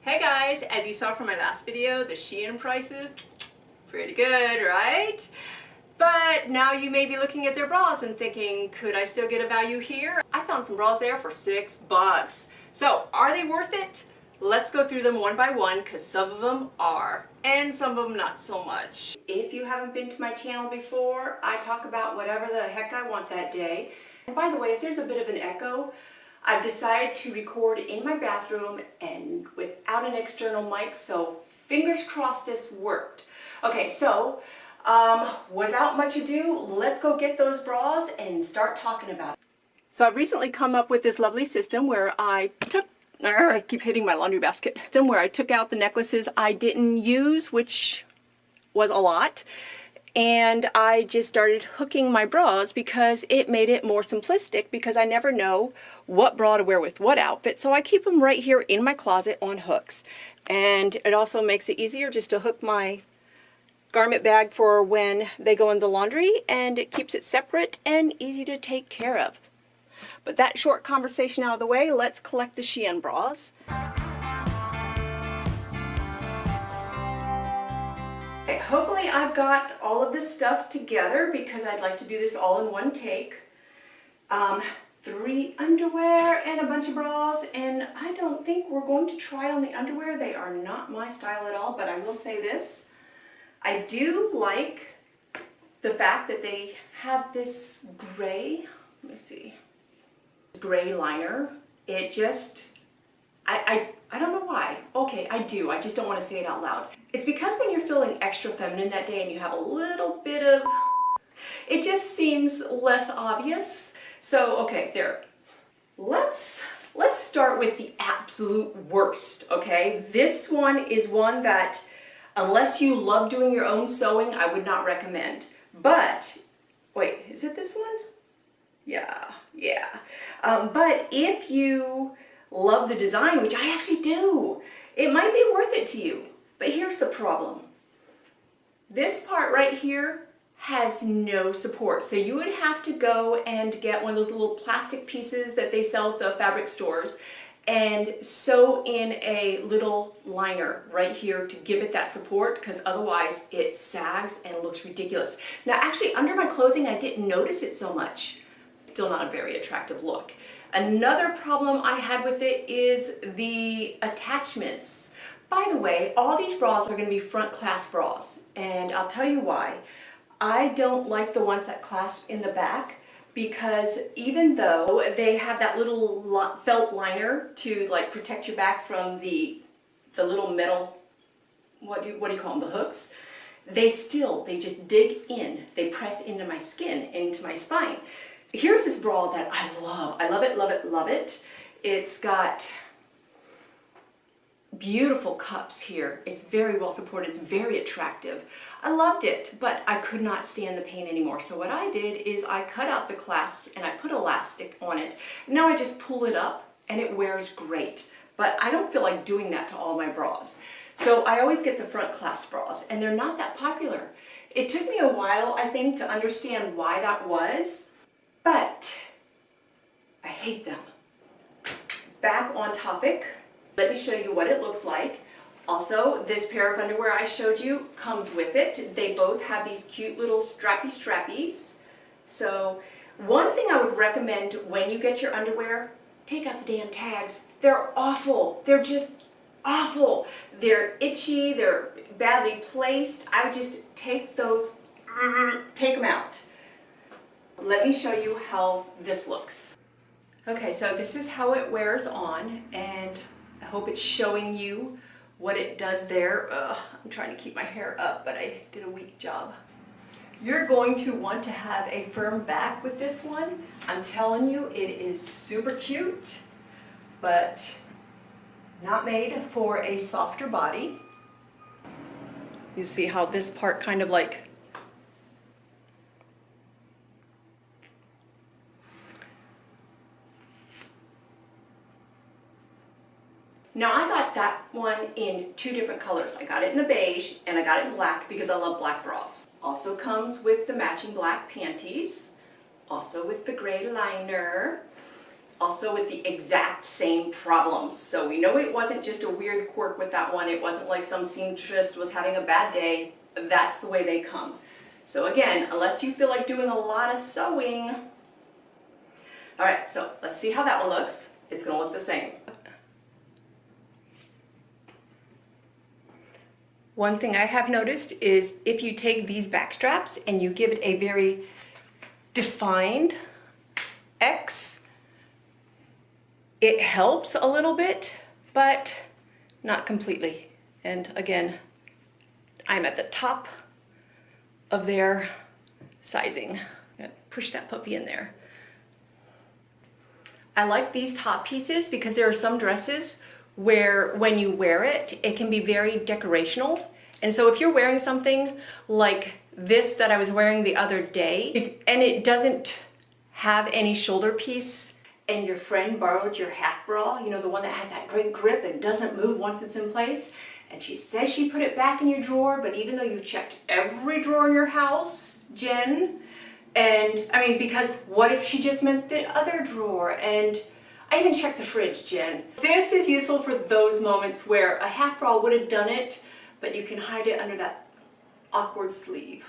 Hey guys, as you saw from my last video, the SHEIN prices, pretty good, right? But now you may be looking at their bras and thinking, could I still get a value here? I found some bras there for $6. So are they worth it? Let's go through them one by one because some of them are and some of them not so much. If you haven't been to my channel before, I talk about whatever the heck I want that day. And by the way, if there's a bit of an echo, I've decided to record in my bathroom and without an external mic, so fingers crossed this worked. Okay, so without much ado, let's go get those bras and start talking about it. So I've recently come up with this lovely system where I keep hitting my laundry basket, where I took out the necklaces I didn't use, which was a lot. And I just started hooking my bras because it made it more simplistic because I never know what bra to wear with what outfit. So I keep them right here in my closet on hooks. And it also makes it easier just to hook my garment bag for when they go in the laundry, and it keeps it separate and easy to take care of. But that short conversation out of the way, let's collect the SHEIN bras. Okay, hopefully I've got all of this stuff together because I'd like to do this all in one take. 3 underwear and a bunch of bras, and I don't think we're going to try on the underwear. They are not my style at all, but I will say this. I do like the fact that they have this gray, let me see, gray liner. It just, I don't know why. Okay, I do. I just don't want to say it out loud. It's because when you're feeling extra feminine that day and you have a little bit of, it just seems less obvious. So, okay, there. Let's start with the absolute worst, okay? This one is one that, unless you love doing your own sewing, I would not recommend. But, wait, is it this one? Yeah. But if you love the design, which I actually do, it might be worth it to you. But here's the problem. This part right here has no support. So you would have to go and get one of those little plastic pieces that they sell at the fabric stores and sew in a little liner right here to give it that support, because otherwise it sags and looks ridiculous. Now actually under my clothing I didn't notice it so much. Still not a very attractive look. Another problem I had with it is the attachments. By the way, all these bras are going to be front clasp bras, and I'll tell you why. I don't like the ones that clasp in the back, because even though they have that little felt liner to like protect your back from the little metal, what do you call them, the hooks, they just dig in. They press into my skin, into my spine. Here's this bra that I love. I love it, love it, love it. It's got beautiful cups here. It's very well supported. It's very attractive. I loved it, but I could not stand the pain anymore. So what I did is I cut out the clasp and I put elastic on it. Now I just pull it up and it wears great. But I don't feel like doing that to all my bras. So I always get the front clasp bras, and they're not that popular. It took me a while, I think, to understand why that was, but I hate them. Back on topic, let me show you what it looks like. Also, this pair of underwear I showed you comes with it. They both have these cute little strappies. So one thing I would recommend when you get your underwear, take out the damn tags. They're awful. They're just awful. They're itchy. They're badly placed. I would just take them out. Let me show you how this looks. Okay, so this is how it wears on, and I hope it's showing you what it does there. I'm trying to keep my hair up, but I did a weak job. You're going to want to have a firm back with this one. I'm telling you, it is super cute, but not made for a softer body. You see how this part kind of like Now I got that one in 2 different colors. I got it in the beige and I got it in black because I love black bras. Also comes with the matching black panties, also with the gray liner. also with the exact same problems. So we know it wasn't just a weird quirk with that one. It wasn't like some seamstress was having a bad day. That's the way they come. So again, unless you feel like doing a lot of sewing. All right, so let's see how that one looks. It's gonna look the same. One thing I have noticed is if you take these back straps and you give it a very defined X, it helps a little bit, but not completely. And again, I'm at the top of their sizing. Push that puppy in there. I like these top pieces because there are some dresses where when you wear it, it can be very decorational. And so if you're wearing something like this that I was wearing the other day, and it doesn't have any shoulder piece, and your friend borrowed your half bra, you know, the one that has that great grip and doesn't move once it's in place, and she says she put it back in your drawer, but even though you've checked every drawer in your house, Jen, and I mean, because what if she just meant the other drawer? And I even checked the fridge, Jen. This is useful for those moments where a half bra would have done it, but you can hide it under that awkward sleeve.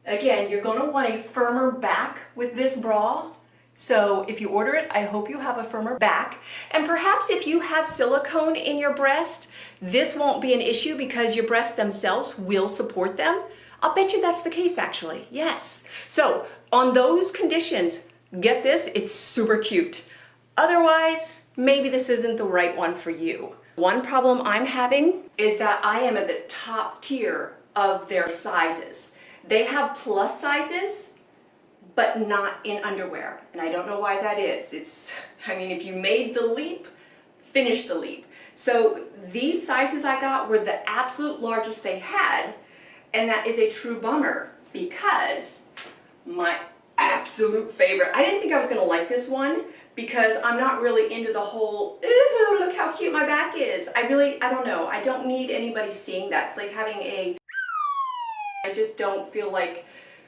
Again, you're going to want a firmer back with this bra. So if you order it, I hope you have a firmer back. And perhaps if you have silicone in your breast, this won't be an issue because your breasts themselves will support them. I'll bet you that's the case actually, yes. So on those conditions, get this, it's super cute. Otherwise, maybe this isn't the right one for you. One problem I'm having is that I am at the top tier of their sizes. They have plus sizes, but not in underwear. And I don't know why that is. I mean, if you made the leap, finish the leap. So these sizes I got were the absolute largest they had, and that is a true bummer because my absolute favorite, I didn't think I was gonna like this one because I'm not really into the whole, ooh, look how cute my back is. I don't know, I don't need anybody seeing that. It's like having I just don't feel like,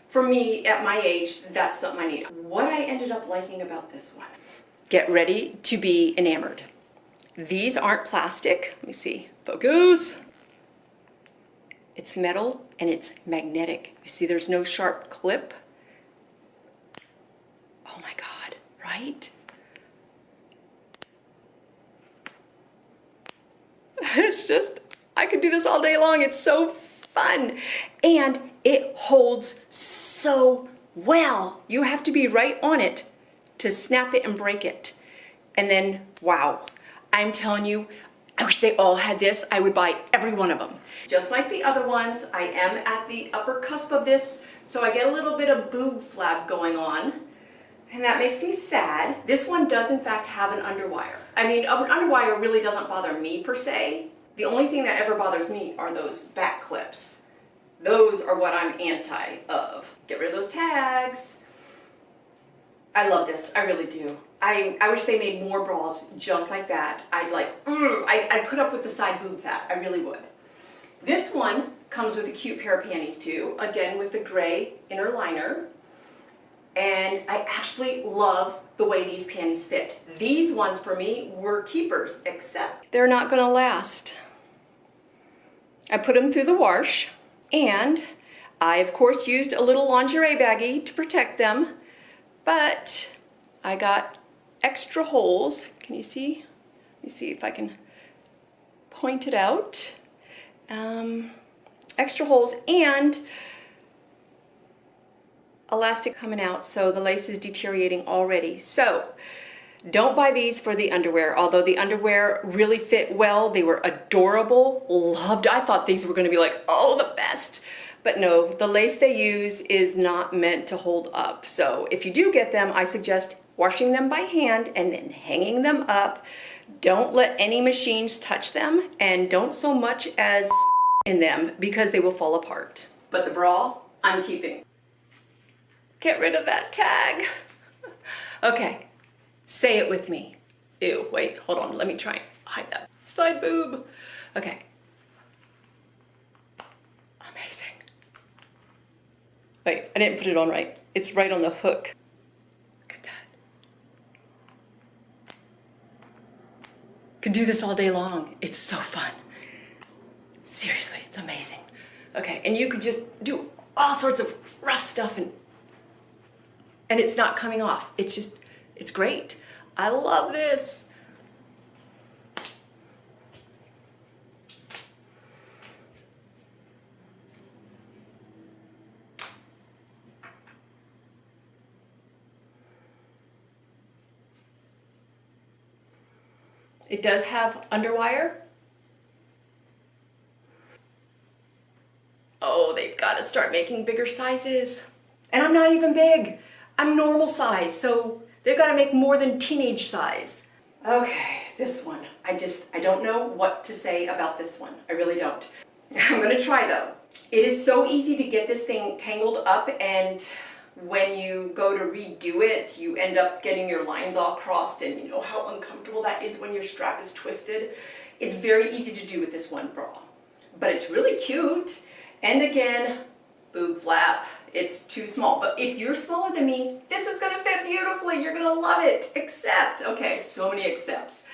for me, at my age, that's something I need. What I ended up liking about this one. Get ready to be enamored. These aren't plastic. Let me see. Focus. It's metal and it's magnetic. You see there's no sharp clip. Oh my God, right? It's just, I could do this all day long. It's so fun. And it holds so well. You have to be right on it to snap it and break it. And then, wow, I'm telling you, I wish they all had this. I would buy every one of them. Just like the other ones, I am at the upper cusp of this, so I get a little bit of boob flab going on, and that makes me sad. This one does in fact have an underwire. I mean, an underwire really doesn't bother me per se. The only thing that ever bothers me are those back clips. Those are what I'm anti of. Get rid of those tags. I love this, I really do. I wish they made more bras just like that. I'd put up with the side boob fat, I really would. This one comes with a cute pair of panties too, again with the gray inner liner. And I actually love the way these panties fit. These ones for me were keepers, except they're not gonna last. I put them through the wash, and I of course used a little lingerie baggie to protect them, but I got extra holes. Can you see? Let me see if I can point it out. Extra holes and elastic coming out, so the lace is deteriorating already. So don't buy these for the underwear, although the underwear really fit well. They were adorable, loved. I thought these were going to be like, oh, the best. But no, the lace they use is not meant to hold up. So if you do get them, I suggest washing them by hand and then hanging them up. Don't let any machines touch them, and don't so much as in them because they will fall apart. But the bra, I'm keeping. Get rid of that tag. Okay, say it with me. Ew, wait, hold on, let me try and hide that side boob. Okay. Amazing. Wait, I didn't put it on right. It's right on the hook. Could do this all day long. It's so fun. Seriously, it's amazing. Okay, and you could just do all sorts of rough stuff and it's not coming off. It's great. I love this. It does have underwire. Oh, they've got to start making bigger sizes. And I'm not even big. I'm normal size, so they've got to make more than teenage size. Okay, this one. I don't know what to say about this one. I really don't. I'm gonna try though. It is so easy to get this thing tangled up, and when you go to redo it, you end up getting your lines all crossed, and you know how uncomfortable that is when your strap is twisted. It's very easy to do with this one bra, but it's really cute. And again, boob flap, it's too small. But if you're smaller than me, this is gonna fit beautifully. You're gonna love it, except, okay, so many excepts.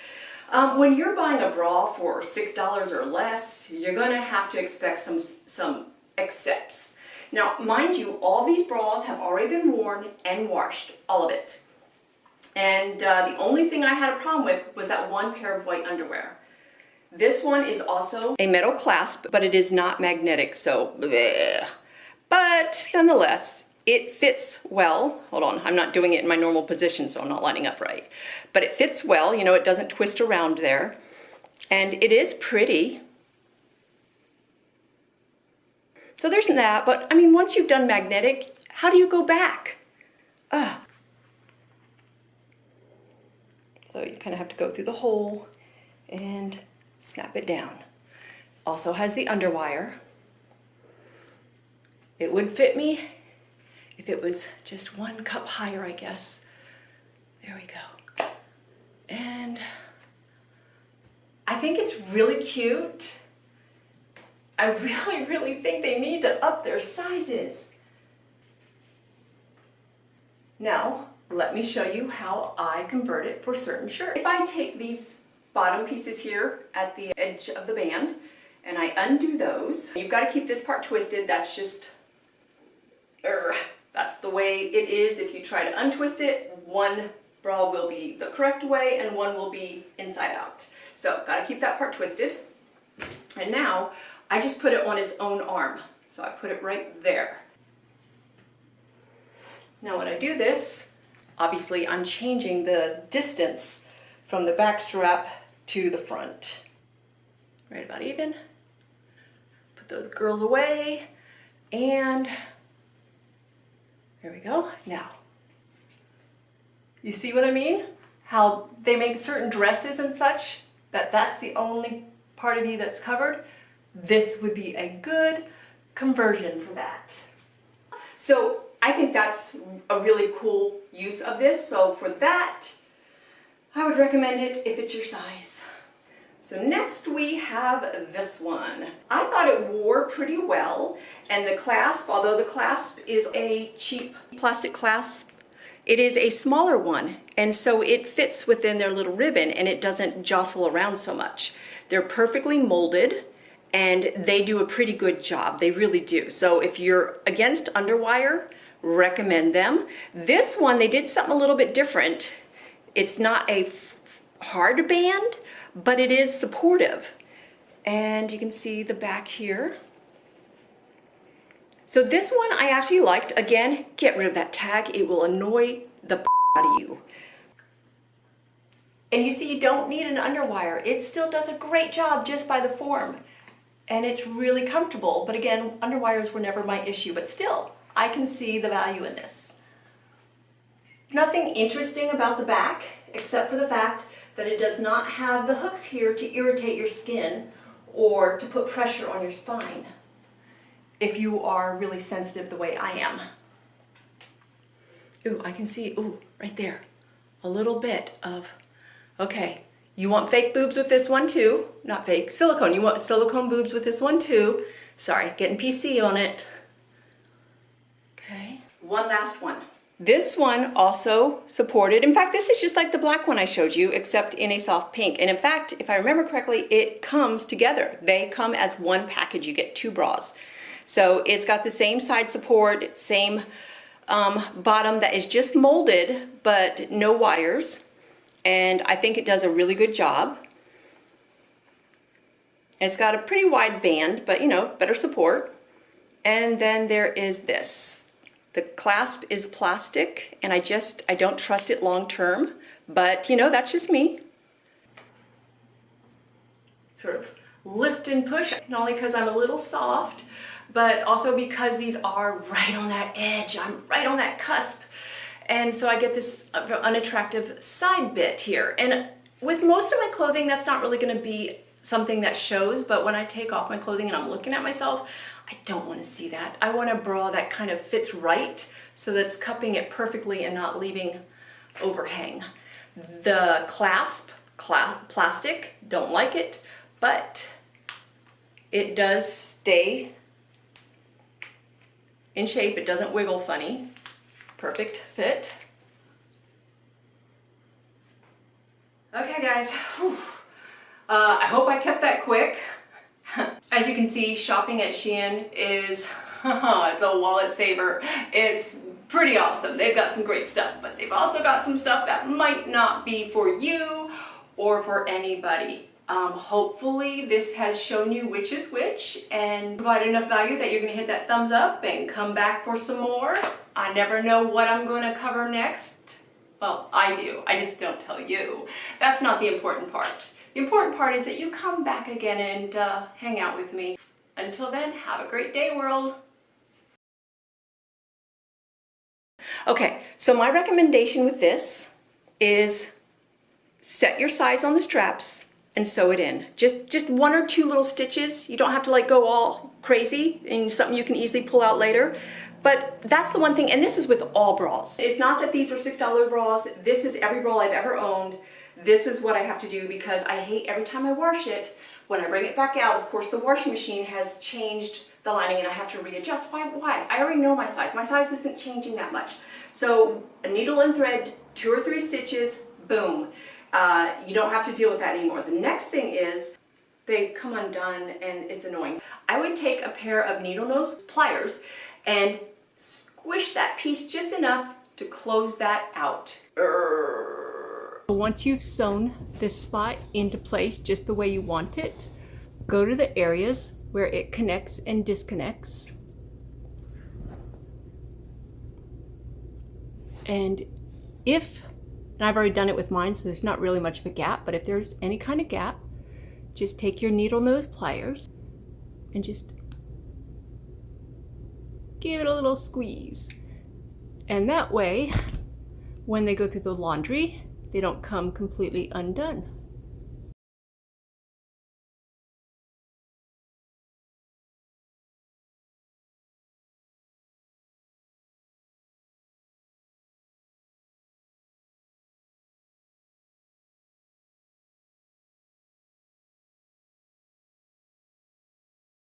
When you're buying a bra for $6 or less, you're gonna have to expect some excepts. Now, mind you, all these bras have already been worn and washed, all of it. And the only thing I had a problem with was that one pair of white underwear. This one is also a metal clasp, but it is not magnetic, so bleh. But nonetheless, it fits well. Hold on, I'm not doing it in my normal position, so I'm not lining up right. But it fits well, you know, it doesn't twist around there. And it is pretty. So there's that, but I mean, once you've done magnetic, how do you go back? Ugh. So you kind of have to go through the hole and snap it down. Also has the underwire. It would fit me if it was just 1 cup higher, I guess. There we go. And I think it's really cute. I really think they need to up their sizes. Now, let me show you how I convert it for certain shirts. If I take these bottom pieces here at the edge of the band and I undo those, you've got to keep this part twisted. That's just, that's the way it is. If you try to untwist it, one bra will be the correct way and one will be inside out. So, got to keep that part twisted. And now, I just put it on its own arm. So I put it right there. Now when I do this, obviously I'm changing the distance from the back strap to the front. Right about even. Put those girls away, and there we go. Now, you see what I mean? How they make certain dresses and such, that's the only part of you that's covered. This would be a good conversion for that. So I think that's a really cool use of this. So for that, I would recommend it if it's your size. So next we have this one. I thought it wore pretty well, and the clasp, although the clasp is a cheap plastic clasp, it is a smaller one, and so it fits within their little ribbon and it doesn't jostle around so much. They're perfectly molded and they do a pretty good job. They really do. So if you're against underwire, recommend them. This one, they did something a little bit different. It's not a hard band, but it is supportive. And you can see the back here. So this one I actually liked. Again, get rid of that tag. It will annoy the out of you. And you see, you don't need an underwire. It still does a great job just by the form. And it's really comfortable. But again, underwires were never my issue. But still, I can see the value in this. Nothing interesting about the back, except for the fact that it does not have the hooks here to irritate your skin or to put pressure on your spine if you are really sensitive the way I am. Ooh, I can see, ooh, right there, a little bit of, okay, you want fake boobs with this one too, not fake, silicone. You want silicone boobs with this one too. Sorry, getting PC on it. Okay, one last one. This one also supported, in fact, this is just like the black one I showed you, except in a soft pink. And in fact, if I remember correctly, it comes together. They come as one package. You get 2 bras. So it's got the same side support, same bottom that is just molded, but no wires. And I think it does a really good job. It's got a pretty wide band, but you know, better support. And then there is this. The clasp is plastic, and I don't trust it long term, but you know, that's just me. Sort of lift and push, not only because I'm a little soft, but also because these are right on that edge. I'm right on that cusp. And so I get this unattractive side bit here. And with most of my clothing, that's not really gonna be something that shows, but when I take off my clothing and I'm looking at myself, I don't want to see that. I want a bra that kind of fits right, so that's cupping it perfectly and not leaving overhang. The clasp, plastic, don't like it, but it does stay in shape. It doesn't wiggle funny. Perfect fit. Okay guys, whew. I hope I kept that quick. As you can see, shopping at SHEIN is, it's a wallet saver. It's pretty awesome. They've got some great stuff, but they've also got some stuff that might not be for you or for anybody. Hopefully this has shown you which is which and provided enough value that you're gonna hit that thumbs up and come back for some more. I never know what I'm gonna cover next. Well, I do, I just don't tell you. That's not the important part. The important part is that you come back again and hang out with me. Until then, have a great day, world. Okay, so my recommendation with this is set your size on the straps and sew it in. Just 1 or 2 little stitches. You don't have to like go all crazy and something you can easily pull out later. But that's the one thing, and this is with all bras. It's not that these are $6 bras. This is every bra I've ever owned. This is what I have to do because I hate every time I wash it, when I bring it back out, of course the washing machine has changed the lining and I have to readjust. Why? I already know my size. My size isn't changing that much. So a needle and thread, 2 or 3 stitches, boom. You don't have to deal with that anymore. The next thing is they come undone and it's annoying. I would take a pair of needle nose pliers and squish that piece just enough to close that out. Once you've sewn this spot into place just the way you want it, go to the areas where it connects and disconnects. And I've already done it with mine, so there's not really much of a gap, but if there's any kind of gap, just take your needle nose pliers and just give it a little squeeze. And that way, when they go through the laundry, they don't come completely undone.